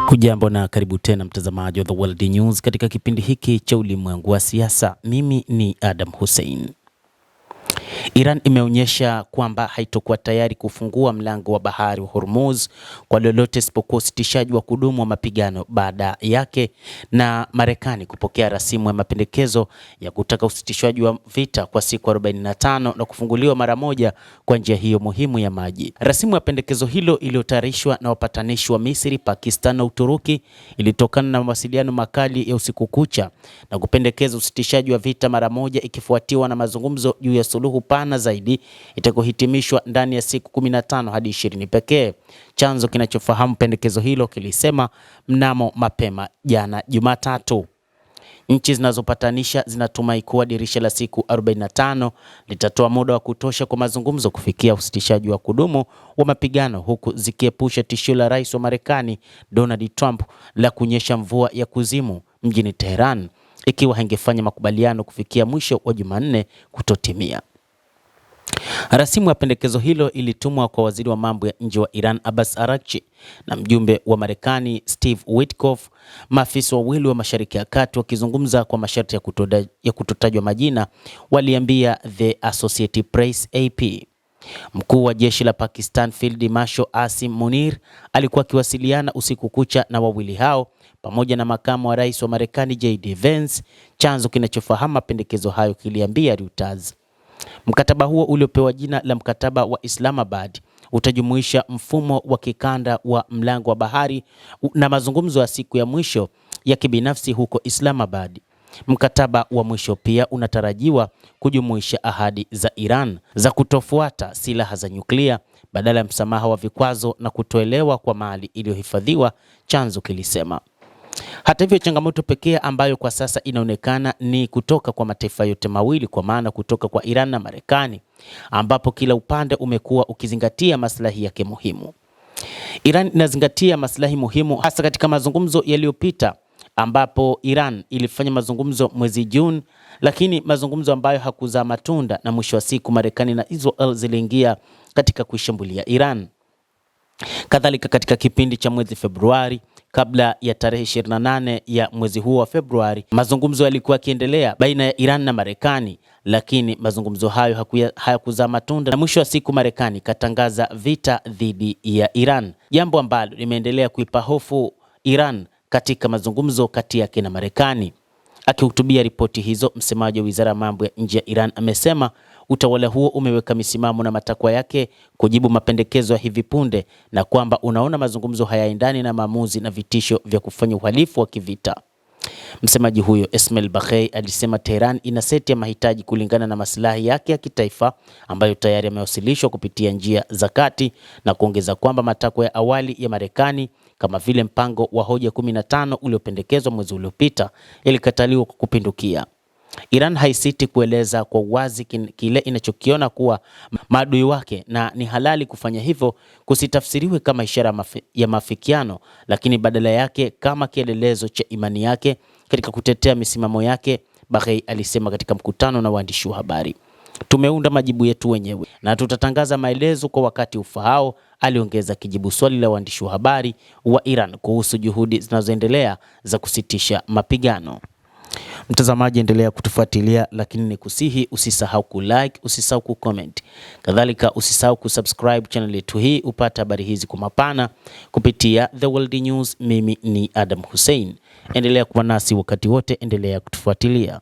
Hujambo na karibu tena mtazamaji wa The World News katika kipindi hiki cha ulimwengu wa siasa. Mimi ni Adam Hussein. Iran imeonyesha kwamba haitokuwa tayari kufungua mlango wa bahari wa Hormuz kwa lolote isipokuwa usitishaji wa kudumu wa mapigano baada yake na Marekani kupokea rasimu ya mapendekezo ya kutaka usitishwaji wa vita kwa siku 45 na kufunguliwa mara moja kwa njia hiyo muhimu ya maji. Rasimu ya pendekezo hilo iliyotayarishwa na wapatanishi wa Misri, Pakistan na Uturuki ilitokana na mawasiliano makali ya usiku kucha na kupendekeza usitishaji wa vita mara moja, ikifuatiwa na mazungumzo juu ya suluhu pana zaidi itakohitimishwa ndani ya siku 15 hadi 20 pekee. Chanzo kinachofahamu pendekezo hilo kilisema mnamo mapema jana Jumatatu. Nchi zinazopatanisha zinatumai kuwa dirisha la siku 45 litatoa muda wa kutosha kwa mazungumzo kufikia usitishaji wa kudumu wa mapigano, huku zikiepusha tishio la rais wa Marekani Donald Trump la kunyesha mvua ya kuzimu mjini Tehran ikiwa hangefanya makubaliano kufikia mwisho wa Jumanne kutotimia. Rasimu ya pendekezo hilo ilitumwa kwa waziri wa mambo ya nje wa Iran Abbas Araghchi na mjumbe wa Marekani Steve Witkoff. Maafisa wawili wa Mashariki ya Kati wakizungumza kwa masharti ya kutotajwa majina waliambia The Associated Press AP. Mkuu wa jeshi la Pakistan Field Marshal Asim Munir alikuwa akiwasiliana usiku kucha na wawili hao pamoja na makamu wa rais wa Marekani JD Vance. Chanzo kinachofahamu mapendekezo hayo kiliambia Reuters. Mkataba huo uliopewa jina la mkataba wa Islamabad utajumuisha mfumo wa kikanda wa mlango wa bahari na mazungumzo ya siku ya mwisho ya kibinafsi huko Islamabad. Mkataba wa mwisho pia unatarajiwa kujumuisha ahadi za Iran za kutofuata silaha za nyuklia badala ya msamaha wa vikwazo na kutoelewa kwa mali iliyohifadhiwa, chanzo kilisema. Hata hivyo, changamoto pekee ambayo kwa sasa inaonekana ni kutoka kwa mataifa yote mawili, kwa maana kutoka kwa Iran na Marekani, ambapo kila upande umekuwa ukizingatia maslahi yake muhimu. Iran inazingatia maslahi muhimu hasa katika mazungumzo yaliyopita, ambapo Iran ilifanya mazungumzo mwezi Juni, lakini mazungumzo ambayo hakuzaa matunda, na mwisho wa siku Marekani na Israel ziliingia katika kuishambulia Iran. Kadhalika, katika kipindi cha mwezi Februari kabla ya tarehe 28 ya mwezi huo wa Februari, mazungumzo yalikuwa yakiendelea baina ya Iran na Marekani, lakini mazungumzo hayo hayakuzaa matunda na mwisho wa siku Marekani katangaza vita dhidi ya Iran, jambo ambalo limeendelea kuipa hofu Iran katika mazungumzo kati yake na Marekani. Akihutubia ripoti hizo, msemaji wa Wizara ya Mambo ya Nje ya Iran amesema utawala huo umeweka misimamo na matakwa yake kujibu mapendekezo ya hivi punde na kwamba unaona mazungumzo hayaendani na maamuzi na vitisho vya kufanya uhalifu wa kivita. Msemaji huyo Esmail Baghei alisema Tehran ina seti ya mahitaji kulingana na maslahi yake ya kitaifa ambayo tayari yamewasilishwa kupitia njia za kati, na kuongeza kwamba matakwa ya awali ya Marekani kama vile mpango wa hoja 15 uliopendekezwa mwezi uliopita yalikataliwa kwa kupindukia. Iran haisiti kueleza kwa uwazi kile inachokiona kuwa maadui wake, na ni halali kufanya hivyo kusitafsiriwe kama ishara ya mafikiano, lakini badala yake kama kielelezo cha imani yake katika kutetea misimamo yake, Baghei alisema katika mkutano na waandishi wa habari. Tumeunda majibu yetu wenyewe na tutatangaza maelezo kwa wakati ufaao, aliongeza kijibu swali la waandishi wa habari wa Iran kuhusu juhudi zinazoendelea za kusitisha mapigano. Mtazamaji, endelea kutufuatilia, lakini nikusihi usisahau kulike, usisahau kucomment. Kadhalika usisahau kusubscribe channel yetu hii upate habari hizi kwa mapana kupitia The World News. Mimi ni Adam Hussein. Endelea kuwa nasi wakati wote, endelea kutufuatilia.